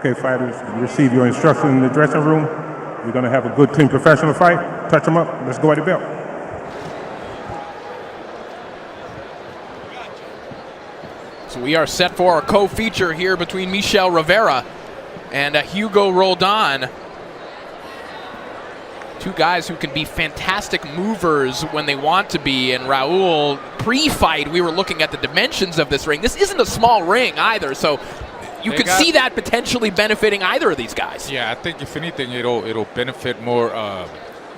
Okay, fighters, you receive your instruction in the dressing room. We're going to have a good, clean, professional fight. Touch them up. Let's go at the belt. So we are set for our co-feature here between Michel Rivera and Hugo Roldan. Two guys who can be fantastic movers when they want to be. And Raul, pre-fight, we were looking at the dimensions of this ring. This isn't a small ring either, so you could see that potentially benefiting either of these guys. Yeah, I think if anything, it'll benefit more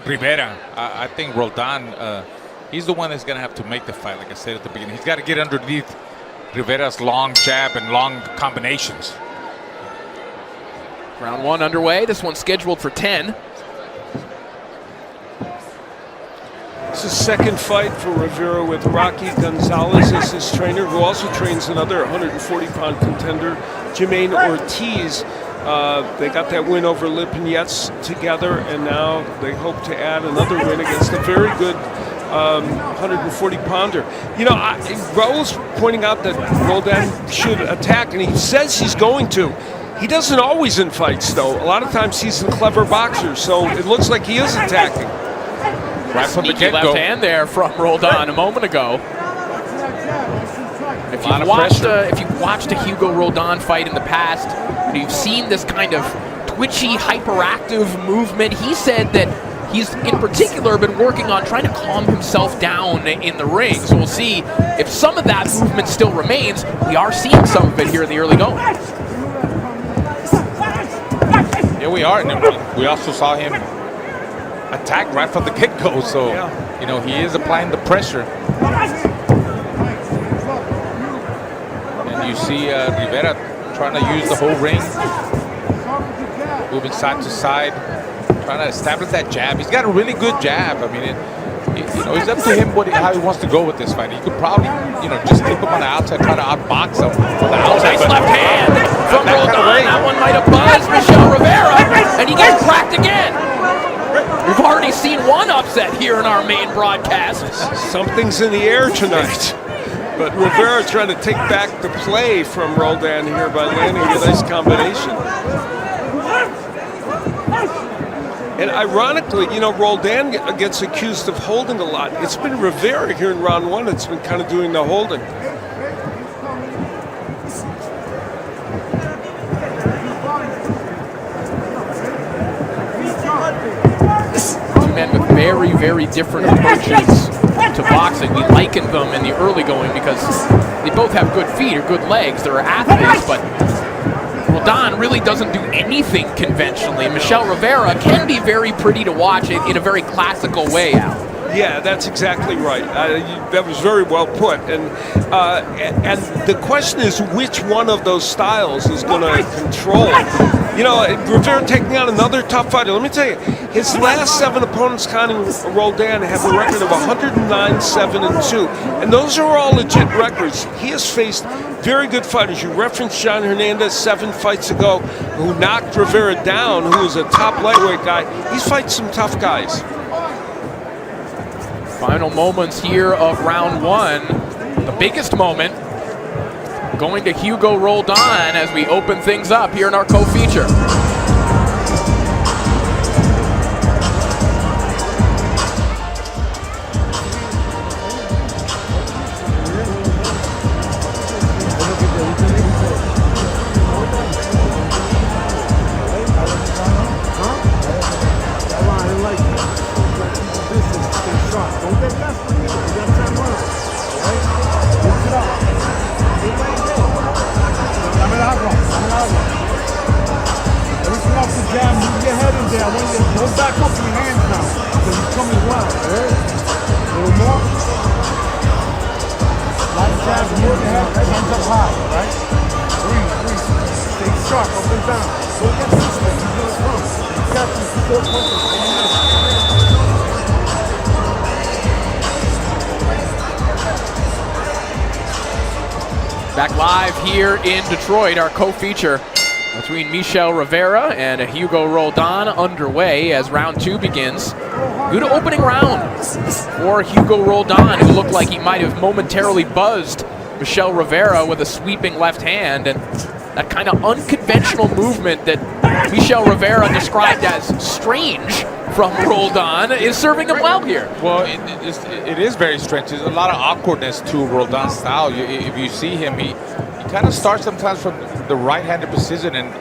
Rivera. I think Roldan, he's the one that's going to have to make the fight, like I said at the beginning. He's got to get underneath Rivera's long jab and long combinations. Round one underway. This one's scheduled for 10. It's his second fight for Rivera with Rocky Gonzalez as his trainer, who also trains another 140-pound contender, Jermaine Ortiz. They got that win over Lipinets together, and now they hope to add another win against a very good 140-pounder. You know, Raul's pointing out that Roldan should attack, and he says he's going to. He doesn't always in fights, though. A lot of times he's a clever boxer, so it looks like he is attacking. Right from the get-go. Left hand there from Roldan a moment ago. If you've watched a Hugo Roldan fight in the past, and you've seen this kind of twitchy, hyperactive movement, he said that he's in particular been working on trying to calm himself down in the ring. So we'll see if some of that movement still remains. We are seeing some of it here in the early going. Yeah, we are. And we also saw him attack right from the get-go, so you know, he is applying the pressure. And you see Rivera trying to use the whole ring, moving side to side, trying to establish that jab. He's got a really good jab. I mean, you know, it's up to him how he wants to go with this fight. He could probably, you know, just keep him on the outside, try to outbox him from the outside. Nice left hand from Roldan. That one might have buzzed Michel Rivera, and he gets cracked again. We've already seen one upset here in our main broadcast. Something's in the air tonight. But Rivera trying to take back the play from Roldan here by landing a nice combination. And ironically, you know, Roldan gets accused of holding a lot. It's been Rivera here in round one that's been kind of doing the holding. Men with very, very different approaches to boxing. We likened them in the early going because they both have good feet or good legs. They're athletes, but Roldan really doesn't do anything conventionally. Michel Rivera can be very pretty to watch in a very classical way, Al. Yeah, that's exactly right. That was very well put. And the question is which one of those styles is going to control. You know, Rivera taking on another tough fighter. Let me tell you, his last 7 opponents, counting Roldan, have a record of 109, 7, and 2. And those are all legit records. He has faced very good fighters. You referenced John Hernandez 7 fights ago, who knocked Rivera down, who was a top lightweight guy. He's fighting some tough guys. Final moments here of round one. The biggest moment going to Hugo Roldan as we open things up here in our co-feature. Back live here in Detroit, our co-feature between Michel Rivera and Hugo Roldan underway as round two begins. Good opening round for Hugo Roldan, who looked like he might have momentarily buzzed Michel Rivera with a sweeping left hand. And that kind of unconventional movement that Michel Rivera described as strange from Roldan is serving him well here. Well, it is very strange. There's a lot of awkwardness to Roldan's style. If you see him, he kind of starts sometimes from the right-handed position, and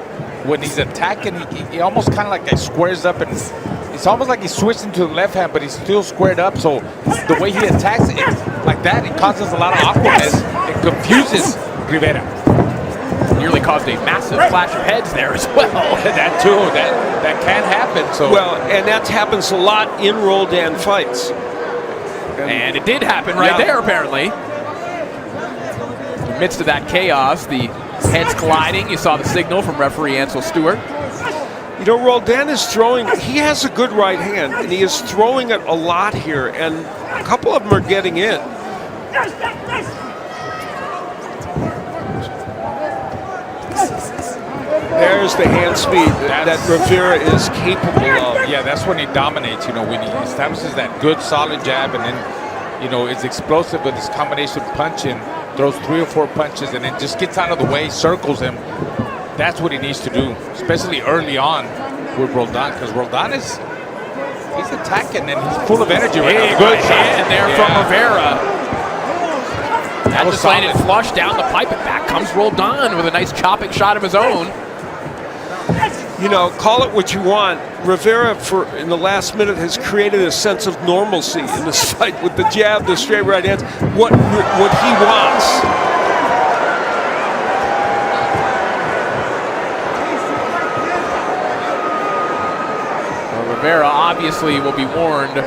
when he's attacking, he almost kind of like squares up, and it's almost like he's switching to the left hand, but he's still squared up. So the way he attacks it like that, it causes a lot of awkwardness. It confuses Rivera. Nearly caused a massive clash of heads there as well. That too, that can happen. So Well, and that happens a lot in Roldan fights. And it did happen right there, apparently. In the midst of that chaos, the heads colliding. You saw the signal from referee Ansel Stewart. You know, Roldan is throwing, he has a good right hand, and he is throwing it a lot here, and a couple of them are getting in. There's the hand speed that Rivera is capable of. yeah, that's when he dominates, when he establishes that good solid jab, and then, is explosive with his combination punching, throws 3 or 4 punches, and then just gets out of the way, circles him. That's what he needs to do, especially early on with Roldan, because Roldan he's attacking and he's full of energy right now. Good hand there from Rivera. That just landed flush down the pipe, and back comes Roldan with a nice chopping shot of his own. Call it what you want. Rivera, in the last minute, has created a sense of normalcy in this fight with the jab, the straight right hands, what he wants. Rivera obviously will be warned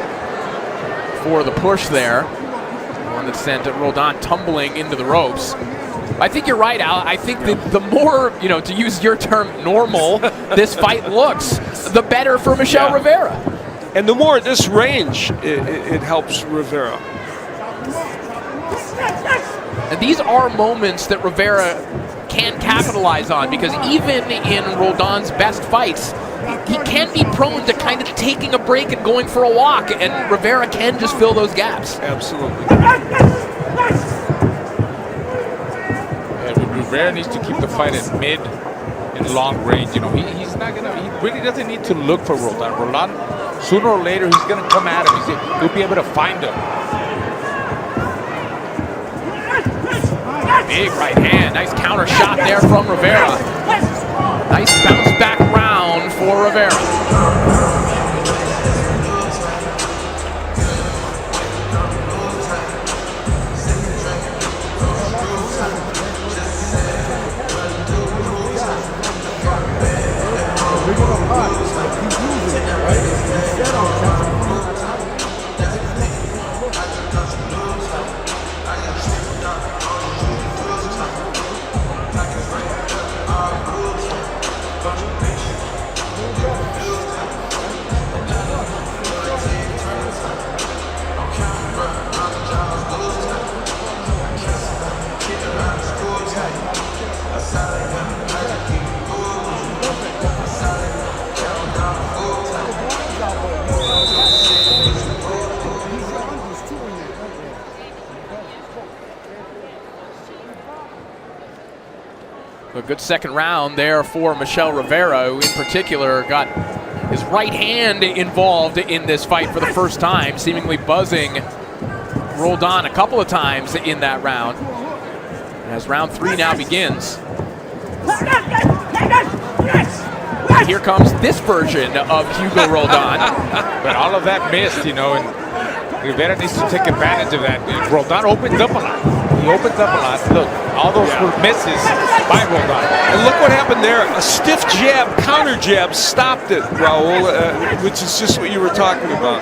for the push there. One that sent Roldan tumbling into the ropes. I think you're right, Al. I think that the more, to use your term, normal this fight looks, the better for Michel Rivera. And the more at this range, it helps Rivera. And these are moments that Rivera can capitalize on, because even in Roldan's best fights, he can be prone to kind of taking a break and going for a walk, and Rivera can just fill those gaps. Absolutely. Rivera needs to keep the fight at mid and long range. He's not gonna. He really doesn't need to look for Roldan. Roldan, sooner or later, he's gonna come at him. He'll be able to find him. Big right hand, nice counter shot there from Rivera. Nice bounce back round for Rivera. A good second round there for Michel Rivera, who in particular got his right hand involved in this fight for the first time, seemingly buzzing Roldan a couple of times in that round. As round 3 now begins. And here comes this version of Hugo Roldan. But all of that missed, and Rivera needs to take advantage of that. Roldan opens up a lot. He opens up a lot. Look, all those were misses by Roldan. And look what happened there. A stiff jab, counter jab stopped it, Raul, which is just what you were talking about.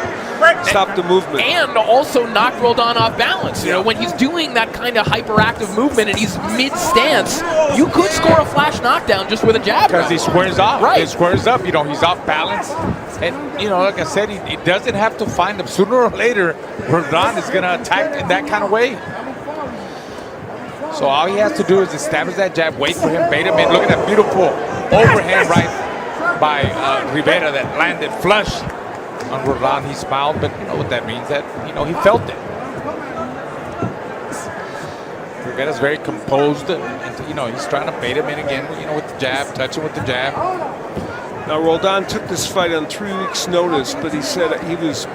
Stopped the movement. And also knocked Roldan off balance. When he's doing that kind of hyperactive movement and he's mid-stance, you could score a flash knockdown just with a jab. Because he squares off. Right. He squares up. He's off balance. And, like I said, he doesn't have to find him. Sooner or later, Roldan is going to attack in that kind of way. So all he has to do is establish that jab, wait for him, bait him in. Look at that beautiful overhand right by Rivera that landed flush on Roldan. He smiled, but you know what that means, that he felt it. Rivera's very composed, and he's trying to bait him in again, with the jab, touch him with the jab. Now, Roldan took this fight on 3 weeks' notice, but he said he's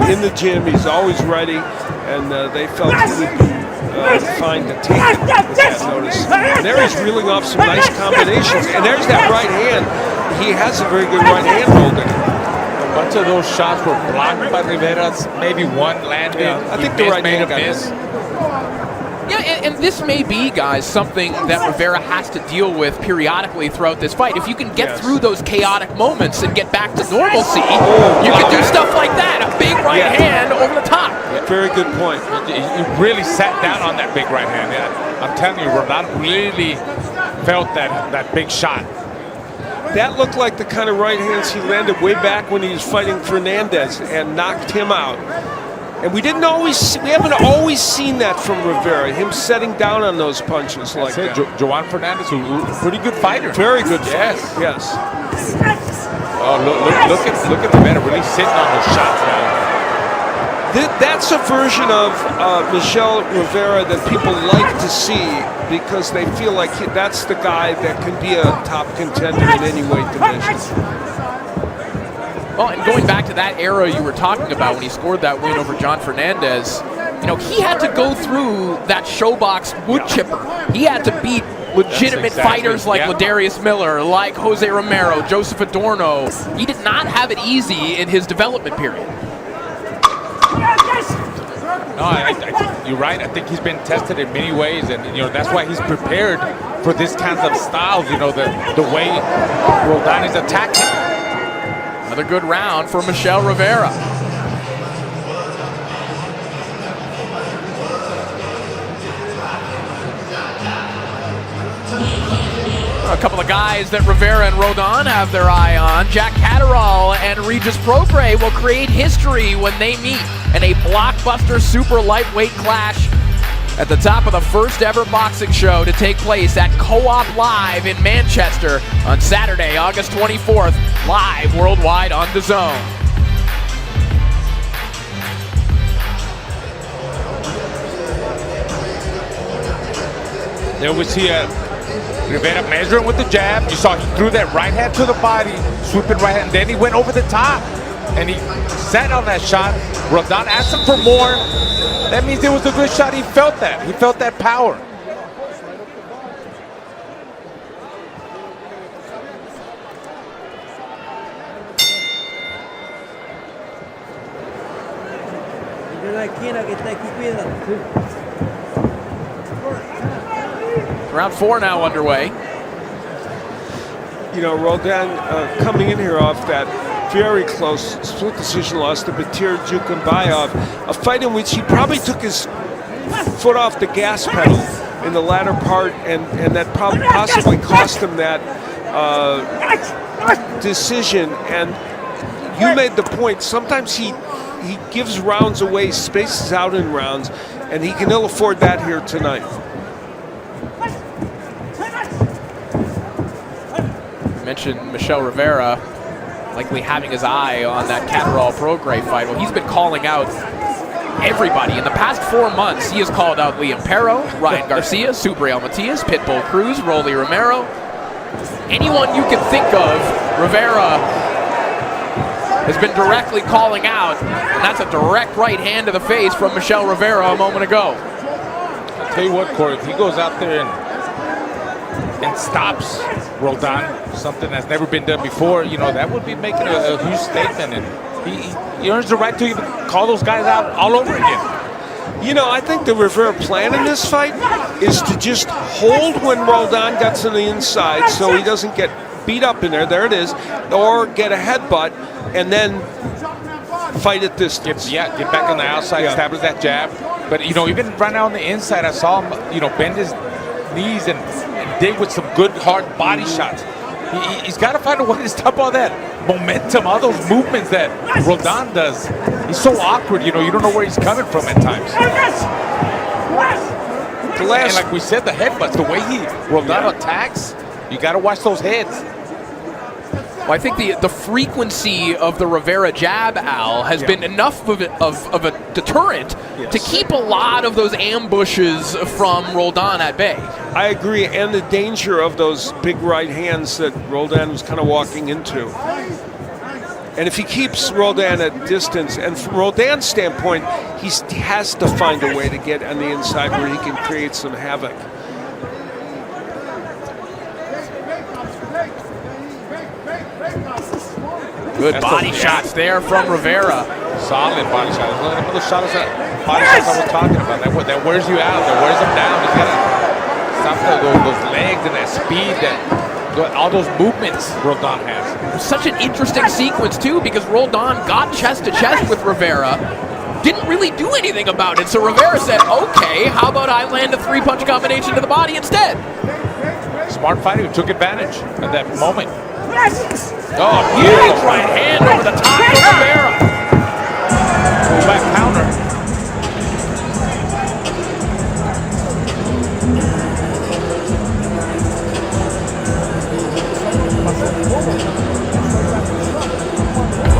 in the gym, he's always ready, and they felt he would be fine to take it with that notice. And there he's reeling off some nice combinations, and there's that right hand. He has a very good right hand holding. A bunch of those shots were blocked by Rivera. Maybe one landed. Yeah, I think the right made hand a got miss. Yeah, and this may be, guys, something that Rivera has to deal with periodically throughout this fight. If you can get through those chaotic moments and get back to normalcy, you can do stuff like that. A big right hand over the top. Very good point. He really sat down on that big right hand. Yeah. I'm telling you, Roldan really felt that big shot. That looked like the kind of right hands he landed way back when he was fighting Fernandez and knocked him out. And we haven't always seen that from Rivera, him setting down on those punches like that. Joan Fernandez, who's a pretty good fighter. Very good. Yes. Oh, look at Rivera really sitting on those shots now. That's a version of Michel Rivera that people like to see because they feel like that's the guy that can be a top contender in any weight division. Well, and going back to that era you were talking about when he scored that win over John Fernandez, he had to go through that showbox wood chipper. He had to beat legitimate fighters like Ladarius Miller, like Jose Romero, Joseph Adorno. He did not have it easy in his development period. No, I think you're right. I think he's been tested in many ways, and that's why he's prepared for this kinds of styles. The way Roldan is attacking. Another good round for Michel Rivera. A couple of guys that Rivera and Roldan have their eye on. Jack Catterall and Regis Prograis will create history when they meet in a blockbuster super lightweight clash at the top of the first ever boxing show to take place at Co-op Live in Manchester on Saturday, August 24th, live worldwide on DAZN. There we see Rivera measuring with the jab. You saw he threw that right hand to the body, swooping right hand, and then he went over the top. And he sat on that shot. Roldan asked him for more. That means it was a good shot. He felt that. He felt that power. Round 4 now underway. Roldan coming in here off that very close split decision loss to Batir Jukambayov, a fight in which he probably took his foot off the gas pedal in the latter part, and that probably possibly cost him that decision. And you made the point, sometimes he gives rounds away, spaces out in rounds, and he can ill afford that here tonight. You mentioned Michel Rivera likely having his eye on that Catterall Prograis fight. Well, he's been calling out everybody. In the past 4 months, he has called out Liam Perro, Ryan Garcia, Subriel Matias, Pitbull Cruz, Rolly Romero. Anyone you can think of, Rivera has been directly calling out, and that's a direct right hand to the face from Michel Rivera a moment ago. I'll tell you what, Corey, if he goes out there and stops Roldan, something that's never been done before, that would be making a huge statement, and he earns the right to even call those guys out all over again. I think the Rivera plan in this fight is to just hold when Roldan gets on the inside so he doesn't get beat up in there it is, or get a headbutt, and then fight at distance. Get back on the outside, establish that jab. But, even right now on the inside, I saw him, bend his knees and dig with some good, hard body shots. He's got to find a way to stop all that momentum, all those movements that Roldan does. He's so awkward, you don't know where he's coming from at times. And like we said, the headbutts, the way Roldan attacks, you got to watch those heads. Well, I think the frequency of the Rivera jab, Al, has been enough of a deterrent to keep a lot of those ambushes from Roldan at bay. I agree, and the danger of those big right hands that Roldan was kind of walking into. And if he keeps Roldan at distance, and from Roldan's standpoint, he has to find a way to get on the inside where he can create some havoc. Good body shots there from Rivera. Solid body shots. Look at the shots I was talking about. That wears you out. That wears him down. He's got to stop those legs and that speed, all those movements Roldan has. Such an interesting sequence, too, because Roldan got chest to chest with Rivera. Didn't really do anything about it. So Rivera said, okay, how about I land a 3-punch combination to the body instead? Smart fighter who took advantage of that moment. Oh, huge right hand over the top of Rivera. Pull back counter.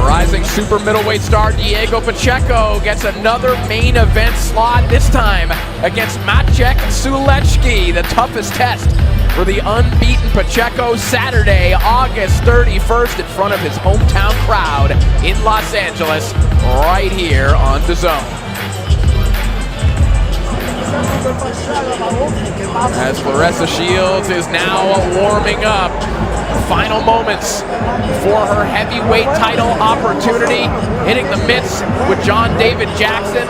Rising super middleweight star Diego Pacheco gets another main event slot, this time against Maciej Sulecki, the toughest test for the unbeaten Pacheco, Saturday, August 31st, in front of his hometown crowd in Los Angeles, right here on DAZN. As Claressa Shields is now warming up, final moments for her heavyweight title opportunity, hitting the mitts with John David Jackson.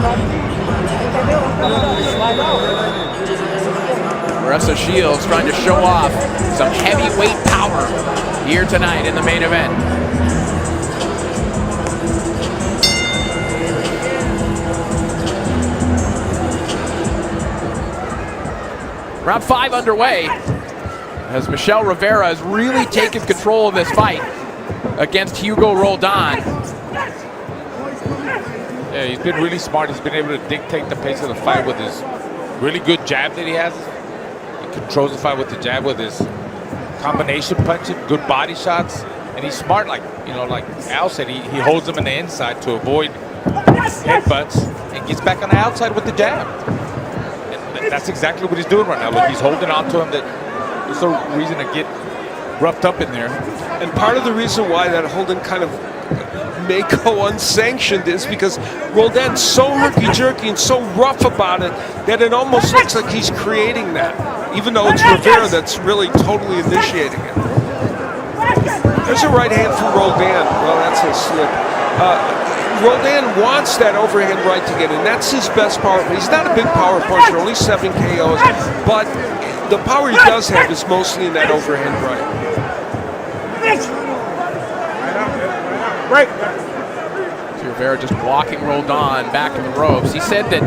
Claressa Shields trying to show off some heavyweight power here tonight in the main event. Round 5 underway as Michel Rivera has really taken control of this fight against Hugo Roldan. Yeah, he's been really smart. He's been able to dictate the pace of the fight with his really good jab that he has. He controls the fight with the jab, with his combination punching, good body shots, and he's smart. Like Al said, he holds them on the inside to avoid headbutts and gets back on the outside with the jab. And that's exactly what he's doing right now. But he's holding on to him. There's no reason to get roughed up in there. And part of the reason why that holding kind of may go unsanctioned is because Roldan's so herky-jerky and so rough about it that it almost looks like he's creating that, even though it's Rivera that's really totally initiating it. There's a right hand from Roldan. Well, that's a slip. Roldan wants that overhand right to get in. That's his best power. He's not a big power puncher, only 7 KOs, but the power he does have is mostly in that overhand right. Right. Rivera just walking Roldan back to the ropes. He said that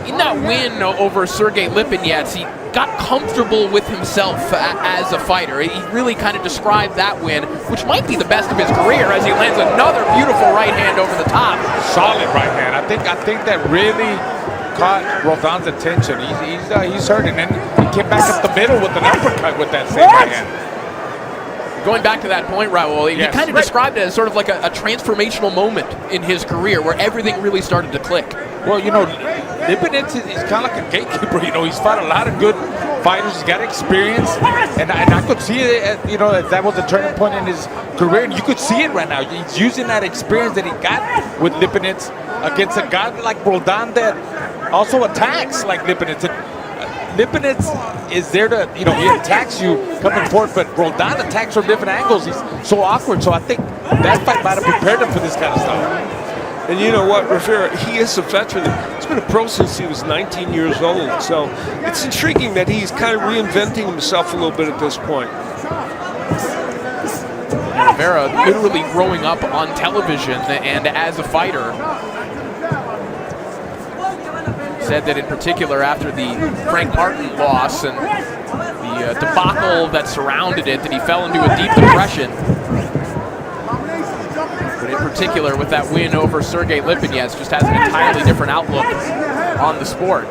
in that win over Sergey Lipinets, he got comfortable with himself as a fighter. He really kind of described that win, which might be the best of his career, as he lands another beautiful right hand over the top. Solid right hand. I think that really caught Roldan's attention. He's hurt, and then he came back up the middle with an uppercut with that same right hand. Going back to that point, Raul, he kind of described it as sort of like a transformational moment in his career where everything really started to click. Well, Lipinets is kind of like a gatekeeper. He's fought a lot of good fighters. He's got experience, and I could see it. That was a turning point in his career, and you could see it right now. He's using that experience that he got with Lipinets against a guy like Roldan that also attacks like Lipinets. Lipinets is there to, he attacks you coming forward, but Roldan attacks from different angles. He's so awkward. So I think that fight might have prepared him for this kind of stuff. And you know what, Rivera, he is a veteran. He's been a pro since he was 19 years old. So it's intriguing that he's kind of reinventing himself a little bit at this point. Rivera literally growing up on television and as a fighter. Said that in particular after the Frank Martin loss and the debacle that surrounded it, that he fell into a deep depression. But in particular with that win over Sergey Lipinets, just has an entirely different outlook on the sport.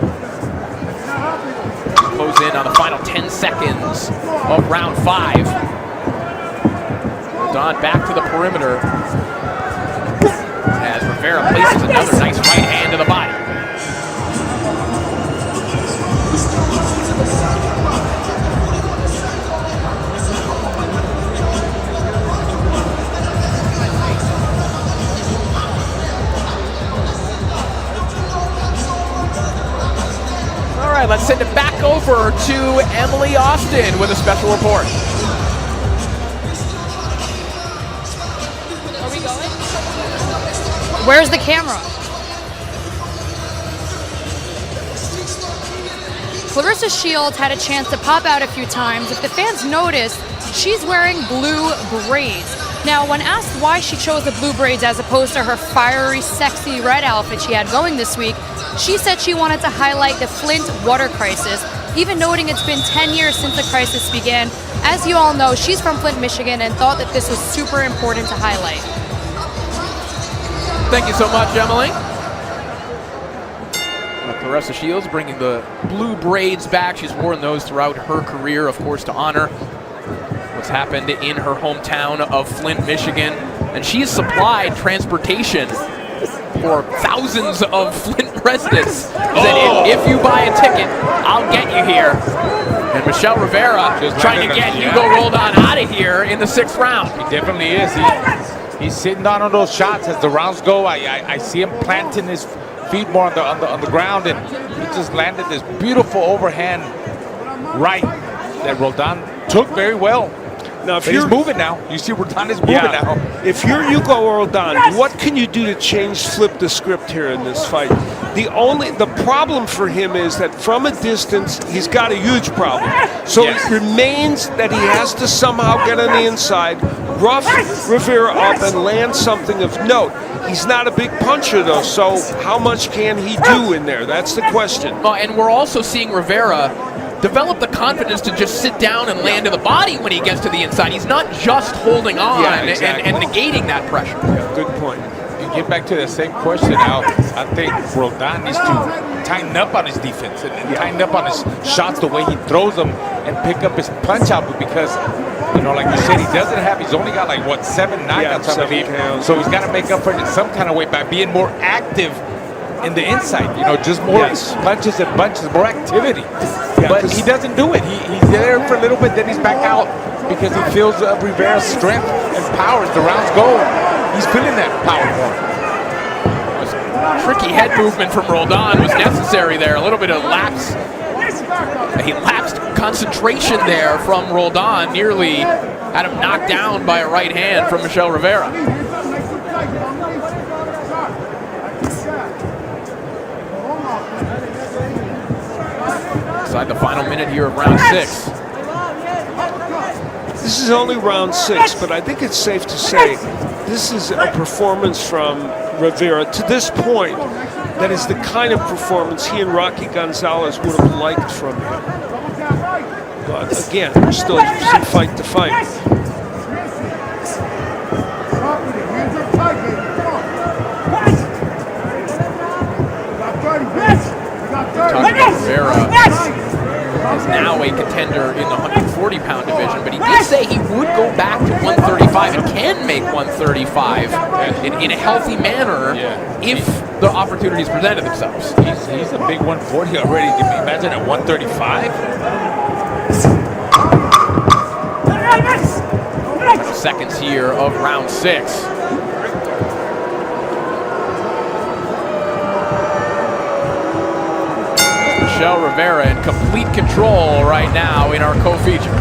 Close in on the final 10 seconds of round 5. Roldan back to the perimeter as Rivera places another nice right hand to the body. All right, let's send it back over to Emily Austin with a special report. Are we going? Where's the camera? Clarissa Shields had a chance to pop out a few times. If the fans noticed, she's wearing blue braids. Now, when asked why she chose the blue braids as opposed to her fiery, sexy red outfit she had going this week, she said she wanted to highlight the Flint water crisis, even noting it's been 10 years since the crisis began. As you all know, she's from Flint, Michigan, and thought that this was super important to highlight. Thank you so much, Emily. Clarissa Shields bringing the blue braids back. She's worn those throughout her career, of course, to honor what's happened in her hometown of Flint, Michigan. And she's supplied transportation for thousands of Flint residents. Said, if you buy a ticket, I'll get you here. And Michel Rivera just trying to get Hugo Roldan out of here in the 6th round. He definitely is. He's sitting down on those shots as the rounds go. I see him planting his feet more on the ground, and he just landed this beautiful overhand right that Roldan took very well. Now, if he's moving now. You see Roldan is moving now. If you're Hugo Roldan, what can you do to flip the script here in this fight? The problem for him is that from a distance, he's got a huge problem. So it remains that he has to somehow get on the inside, rough Rivera up, and land something of note. He's not a big puncher, though, so how much can he do in there? That's the question. And we're also seeing Rivera develop the confidence to just sit down and land to the body when he gets to the inside. He's not just holding on and negating that pressure. Yeah, good point. You get back to the same question now. I think Roldan needs to tighten up on his defense and tighten up on his shots, the way he throws them, and pick up his punch out, because, like you said, he's only got 7 knockouts, I believe. So he's got to make up for it in some kind of way by being more active in the inside, just more punches and bunches, more activity. But he doesn't do it. He's there for a little bit, then he's back out because he feels Rivera's strength and power as the rounds go. He's feeling that power more. Tricky head movement from Roldan was necessary there. A little bit of lapse. He lapsed concentration there from Roldan. Nearly had him knocked down by a right hand from Michel Rivera. Inside the final minute here of round 6. This is only round 6, but I think it's safe to say this is a performance from Rivera to this point that is the kind of performance he and Rocky Gonzalez would have liked from him. But again, there's still some fight to fight. Rivera is now a contender in the 140-pound division, but he did say he would go back to 135 and can make 135 in a healthy manner if the opportunities presented themselves. He's a big 140 already. Can you imagine at 135? Seconds here of round 6. Michel Rivera in complete control right now in our co-feature.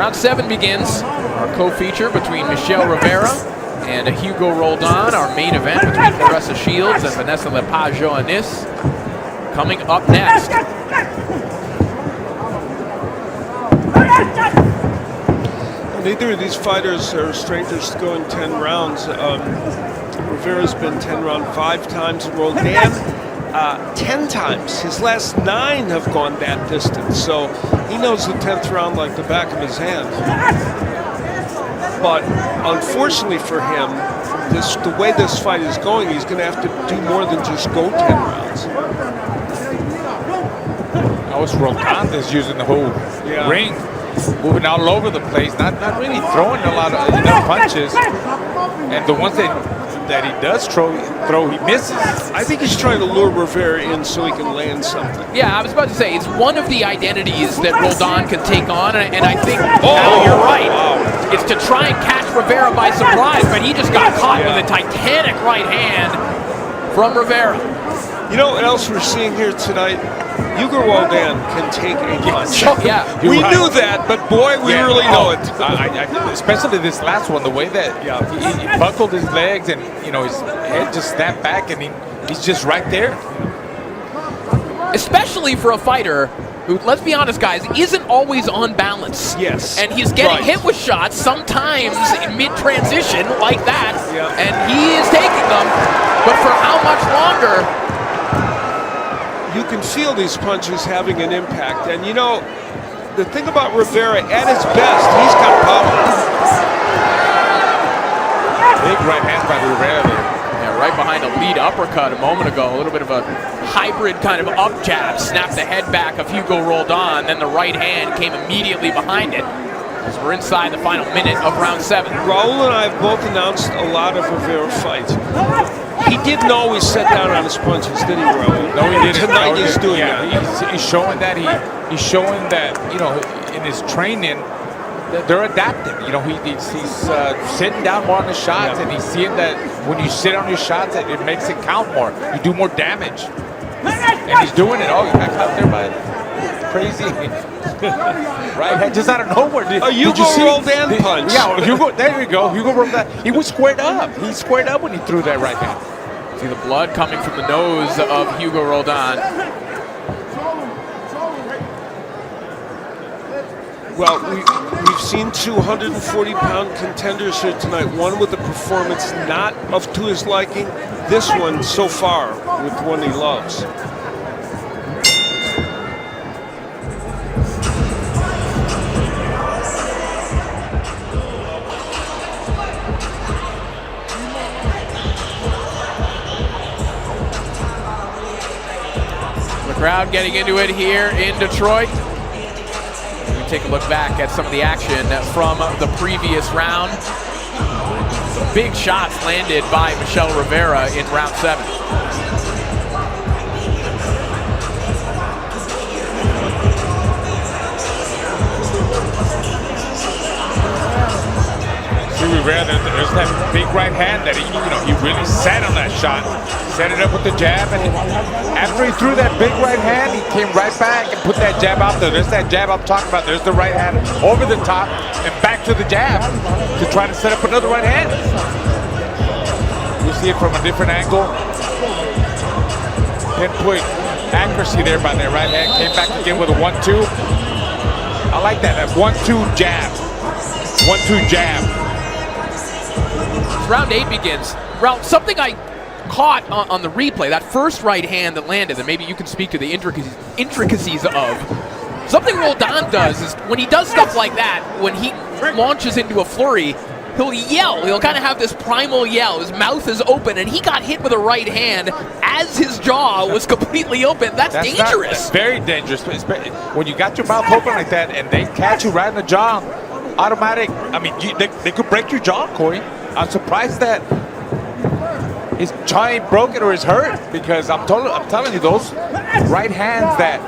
Round 7 begins. Our co-feature between Michel Rivera and Hugo Roldan. Our main event between Claressa Shields and Vanessa Lepajoanis. Coming up next. Neither of these fighters are strangers to going 10 rounds. Rivera's been 10 round 5 times. Roldan 10 times. His last 9 have gone that distance. So he knows the 10th round like the back of his hand. But unfortunately for him, the way this fight is going, he's going to have to do more than just go 10 rounds. That was Roldan is using the whole ring, moving all over the place, not really throwing a lot of enough punches. And the ones that he does throw, he misses. I think he's trying to lure Rivera in so he can land something. Yeah, I was about to say, it's one of the identities that Roldan can take on, and I think, you're right. It's to try and catch Rivera by surprise, but he just got caught with a titanic right hand from Rivera. You know what else we're seeing here tonight? Hugo Roldan can take a punch. Yeah, we knew that, but boy, we really know it. Especially this last one, the way that he buckled his legs and his head just snapped back, and he's just right there. Especially for a fighter who, let's be honest, guys, isn't always on balance. Yes. And he's getting hit with shots sometimes in mid-transition like that, and he is taking them. But for how much longer? You can feel these punches having an impact. And the thing about Rivera, at his best, he's got power. Big right hand by Rivera there. Yeah, right behind a lead uppercut a moment ago. A little bit of a hybrid kind of up jab. Snapped the head back of Hugo Roldan. Then the right hand came immediately behind it. As we're inside the final minute of round 7. Raul and I have both announced a lot of Rivera fights. He didn't always set down on his punches, did he, Raul? No, he didn't. Tonight he's doing that. He's showing that he's showing that in his training that they're adapting. He's sitting down more on the shots, and he's seeing that when you sit on your shots, it makes it count more. You do more damage, and he's doing it. Oh, he got caught there by crazy. Right, just out of nowhere. A Hugo Roldan punch. Yeah, Hugo. There you go, Hugo Roldan. He was squared up. He squared up when he threw that right hand. See the blood coming from the nose of Hugo Roldan. Well, we've seen 240-pound contenders here tonight. One with a performance not to his liking. This one so far with one he loves. Crowd getting into it here in Detroit. We take a look back at some of the action from the previous round. Big shots landed by Michel Rivera in round 7. See Rivera, there's that big right hand that he really sat on that shot. Set it up with the jab, and after he threw that big right hand, he came right back and put that jab out there. There's that jab I'm talking about. There's the right hand over the top and back to the jab to try to set up another right hand. You see it from a different angle. Pinpoint accuracy there by that right hand. Came back again with a 1-2. I like that. That 1-2 jab. 1-2 jab. Round 8 begins. Something I caught on the replay, that first right hand that landed, that maybe you can speak to the intricacies of. Something Roldan does is when he does stuff like that, when he launches into a flurry, he'll yell. He'll kind of have this primal yell. His mouth is open, and he got hit with a right hand as his jaw was completely open. That's dangerous. That's very dangerous. When you got your mouth open like that and they catch you right in the jaw, automatic. I mean, they could break your jaw, Corey. I'm surprised that his jaw ain't broken or is hurt, because I'm telling you, those right hands that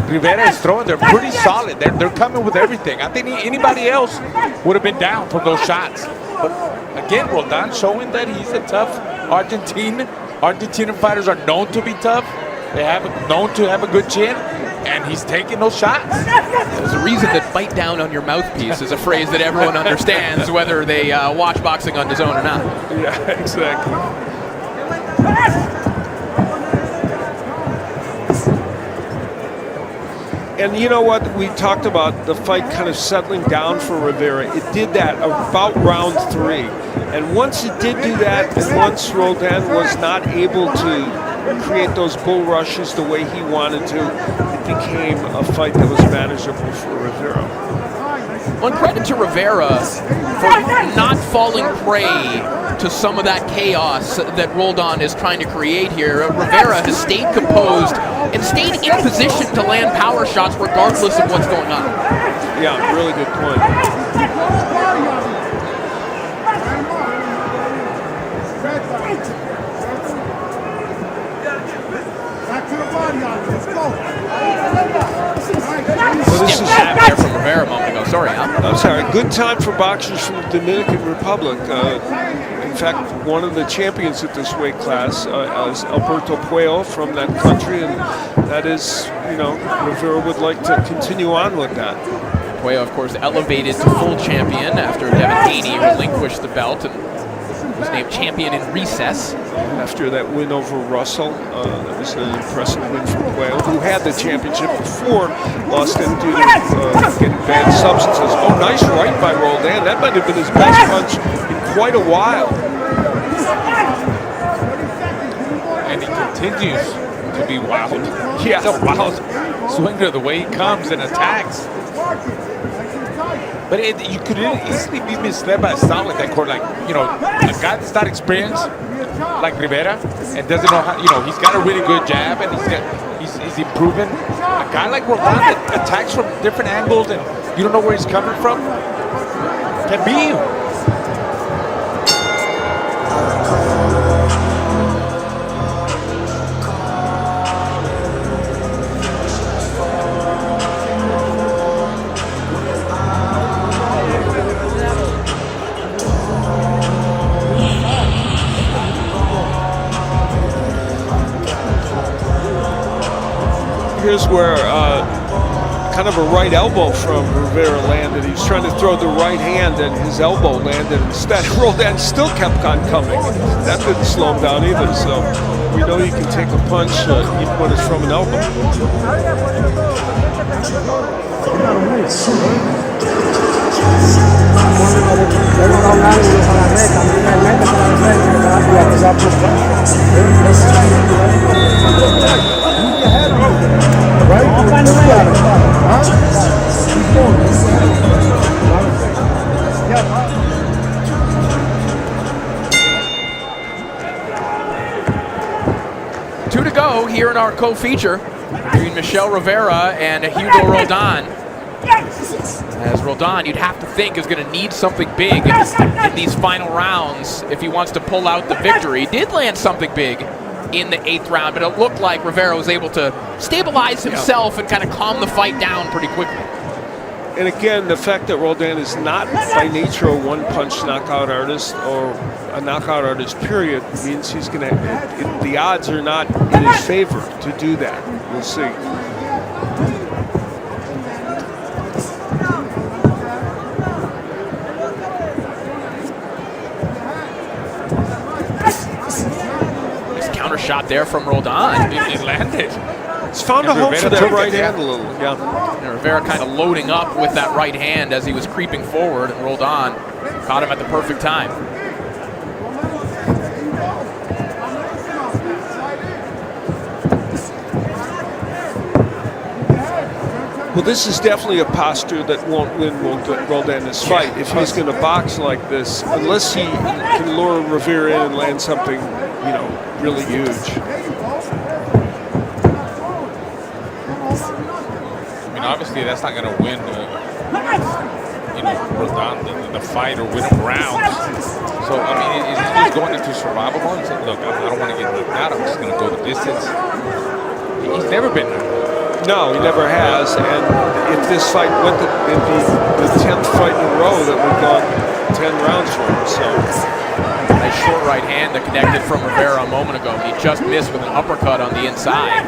Rivera is throwing, they're pretty solid. They're coming with everything. I think anybody else would have been down from those shots. But again, Roldan showing that he's a tough Argentinian fighters are known to be tough. They have known to have a good chin, and he's taking those shots. There's a reason that "bite down on your mouthpiece" is a phrase that everyone understands, whether they watch boxing on DAZN or not. Yeah, exactly. And you know what? We talked about the fight kind of settling down for Rivera. It did that about round 3. And once it did do that, and once Roldan was not able to create those bull rushes the way he wanted to, it became a fight that was manageable for Rivera. Well, credit to Rivera for not falling prey to some of that chaos that Roldan is trying to create here. Rivera has stayed composed and stayed in position to land power shots regardless of what's going on. Yeah, really good point. So this is jab there from Rivera a moment ago. Sorry, Al. I'm sorry. Good time for boxers from the Dominican Republic. In fact, one of the champions at this weight class is Alberto Puello from that country, and that is, you know, Rivera would like to continue on with that. Puello, of course, elevated to full champion after Devin Haney relinquished the belt and was named champion in recess. After that win over Russell, that was an impressive win for Puello, who had the championship before, lost it due to getting banned substances. Oh, nice right by Roldan. That might have been his best punch in quite a while. And he continues to be wild. Yeah. He's a wild swinger the way he comes and attacks. But you could easily be misled by a style like that, Court. Like, you know, a guy that's not experienced, like Rivera, and doesn't know how, you know, he's got a really good jab and he's improving. A guy like Roldan that attacks from different angles and you don't know where he's coming from, can be you. Here's where kind of a right elbow from Rivera landed. He was trying to throw the right hand and his elbow landed. Instead, Roldan still kept on coming. That didn't slow him down either. So we know you can take a punch even when it's from an elbow. Two to go here in our co-feature between Michel Rivera and Hugo Roldan. As Roldan, you'd have to think, is going to need something big in these final rounds if he wants to pull out the victory. He did land something big in the 8th round, but it looked like Rivera was able to stabilize himself and kind of calm the fight down pretty quickly. And again, the fact that Roldan is not by nature a one-punch knockout artist or a knockout artist, period, means he's going to, the odds are not in his favor to do that. We'll see. Shot there from Roldan. It landed. He's found a home for that right hand a little. Yeah. And Rivera kind of loading up with that right hand as he was creeping forward, and Roldan caught him at the perfect time. Well, this is definitely a posture that won't win Roldan this fight. If he's going to box like this, unless he can lure Rivera in and land something, you know, really huge. I mean, obviously that's not going to win, you know, Roldan the fight or win him rounds. So, I mean, he's just going into survival mode. He's like, look, I don't want to get knocked out. I'm just going to go the distance. He's never been knocked out. No, he never has. And if this fight went it'd be the 10th fight in a row that we've gone 10 rounds for him. So. Nice short right hand that connected from Rivera a moment ago. He just missed with an uppercut on the inside.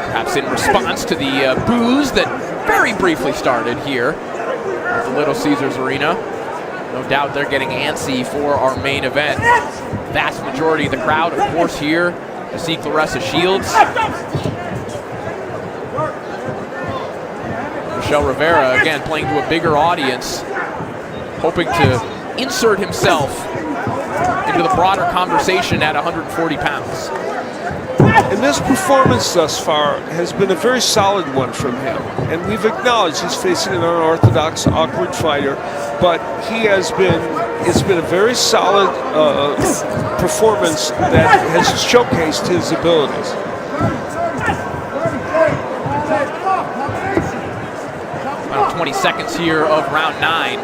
Perhaps in response to the boos that very briefly started here at the Little Caesars Arena. No doubt they're getting antsy for our main event. Vast majority of the crowd, of course, here to see Claressa Shields. Michel Rivera, again, playing to a bigger audience, hoping to insert himself into the broader conversation at 140 pounds. And this performance thus far has been a very solid one from him. And we've acknowledged he's facing an unorthodox, awkward fighter, but it's been a very solid performance that has showcased his abilities. About 20 seconds here of round 9.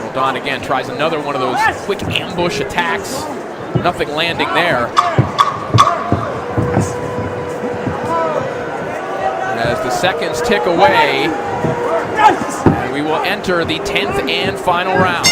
Roldan again tries another one of those quick ambush attacks. Nothing landing there. As the seconds tick away, and we will enter the 10th and final round.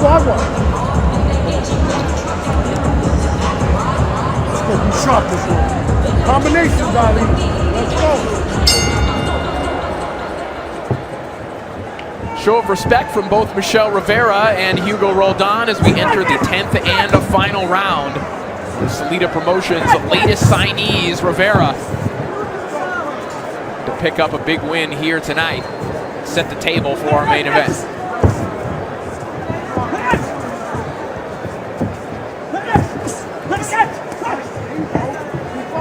Agua. Let's go, be sharp this one. Combinations, Ali. Let's go. Show of respect from both Michel Rivera and Hugo Roldan as we enter the 10th and a final round. Salida Promotions' latest signees, Rivera, to pick up a big win here tonight. Set the table for our main event.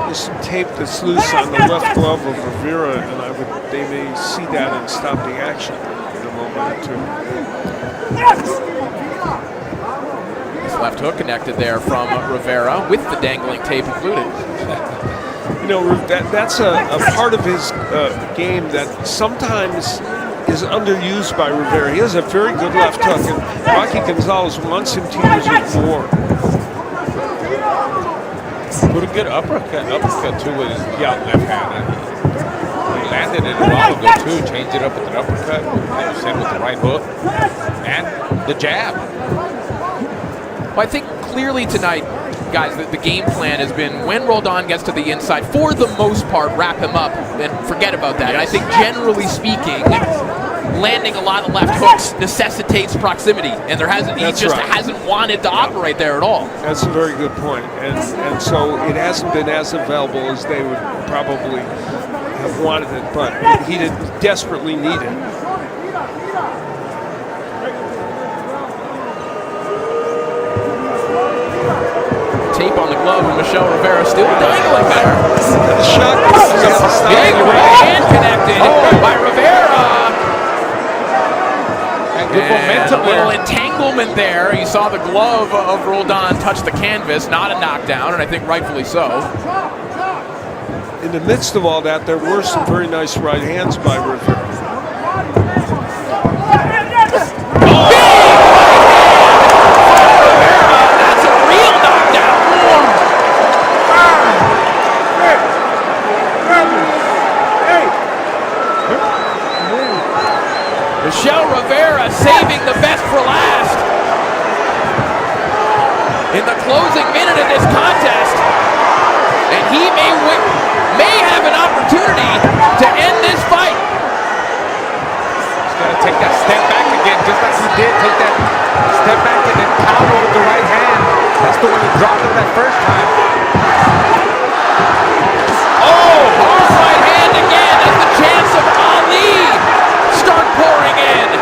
There's some tape that's loose on the left glove of Rivera, and they may see that and stop the action in a moment or two. This left hook connected there from Rivera with the dangling tape included. You know, that's a part of his game that sometimes is underused by Rivera. He has a very good left hook, and Rocky Gonzalez wants him to use it more. Put a good uppercut too with his left hand. He landed it a while ago too. Changed it up with an uppercut, like you said, with the right hook and the jab. Well, I think clearly tonight, guys, the game plan has been when Roldan gets to the inside, for the most part, wrap him up and forget about that. And I think generally speaking, landing a lot of left hooks necessitates proximity, and he just hasn't wanted to operate there at all. That's a very good point, and so it hasn't been as available as they would probably have wanted it, but he did desperately need it. Tape on the glove, and Michel Rivera still dangling there. The shot Big right hand connected by Rivera. Good momentum a little entanglement there. You saw the glove of Roldan touch the canvas, not a knockdown, and I think rightfully so. In the midst of all that, there were some very nice right hands by Rivera. That's a real knockdown. Michel Rivera saving the best for last. In the closing minute of this contest, and he may have an opportunity to end this fight. He's got to take that step back again, just like he did. Take that step back and then counter with the right hand. That's the one he dropped him that first time. Oh, hard right hand again as the chance of Ali start pouring in.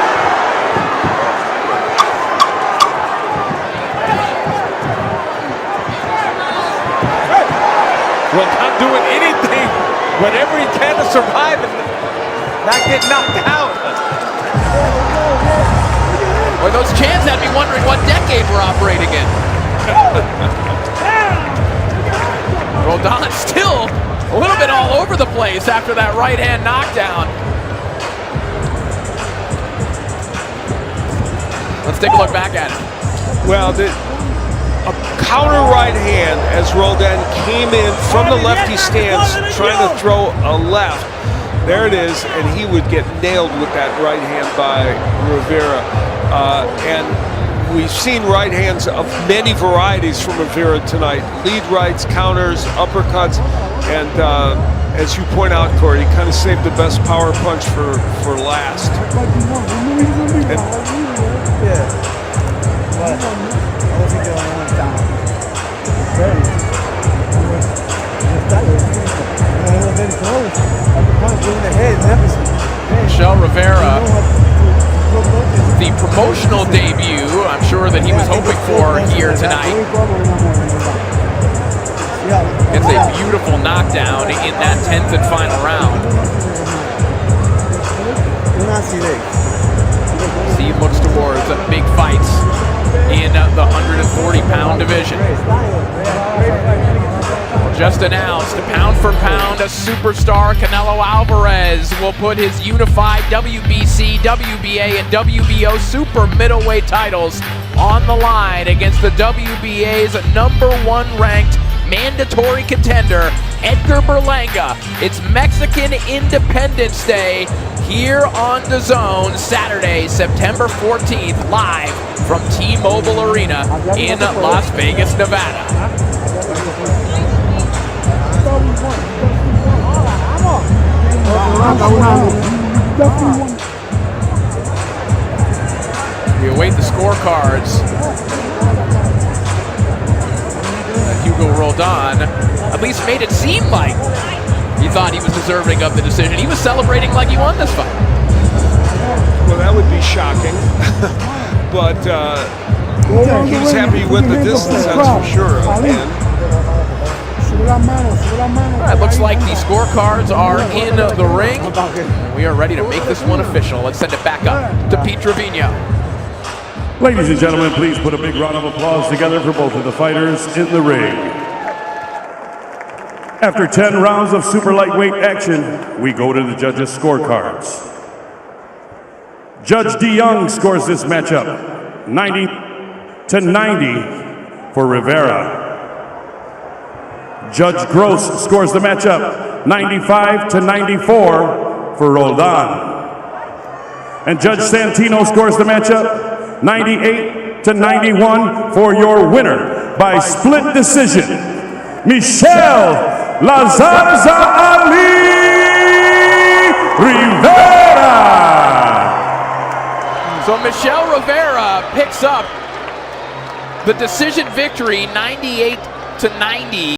survive and not get knocked out. Boy, those chants had me wondering what decade we're operating in. Roldan still a little bit all over the place after that right hand knockdown. Let's take a look back at it. Well, a counter right hand as Roldan came in from the lefty stance trying to throw a left. There it is, and he would get nailed with that right hand by Rivera. And we've seen right hands of many varieties from Rivera tonight. Lead rights, counters, uppercuts, and as you point out, Corey, he kind of saved the best power punch for last. Michel Rivera, the promotional debut, I'm sure that he was hoping for here tonight. It's a beautiful knockdown in that 10th and final round. He looks towards big fights in the 140-pound division. Just announced, pound for pound, a superstar Canelo Alvarez will put his unified WBC, WBA, and WBO super middleweight titles on the line against the WBA's #1 ranked mandatory contender, Edgar Berlanga. It's Mexican Independence Day here on DAZN, Saturday, September 14th, live from T-Mobile Arena in Las Vegas, Nevada. We await the scorecards. Hugo Roldan at least made it seem like he thought he was deserving of the decision. He was celebrating like he won this fight. Well, that would be shocking. But he was happy with the distance, that's for sure. It looks like the scorecards are in the ring. We are ready to make this one official. Let's send it back up to Pete Trevino. Ladies and gentlemen, please put a big round of applause together for both of the fighters in the ring. After 10 rounds of super lightweight action, we go to the judges' scorecards. Judge DeYoung scores this matchup 90-90 for Rivera. Judge Gross scores the matchup 95-94 for Roldan. And Judge Santino scores the matchup 98-91 for your winner by split decision, Michel Ali Rivera. So Michel Rivera picks up the decision victory 98-90.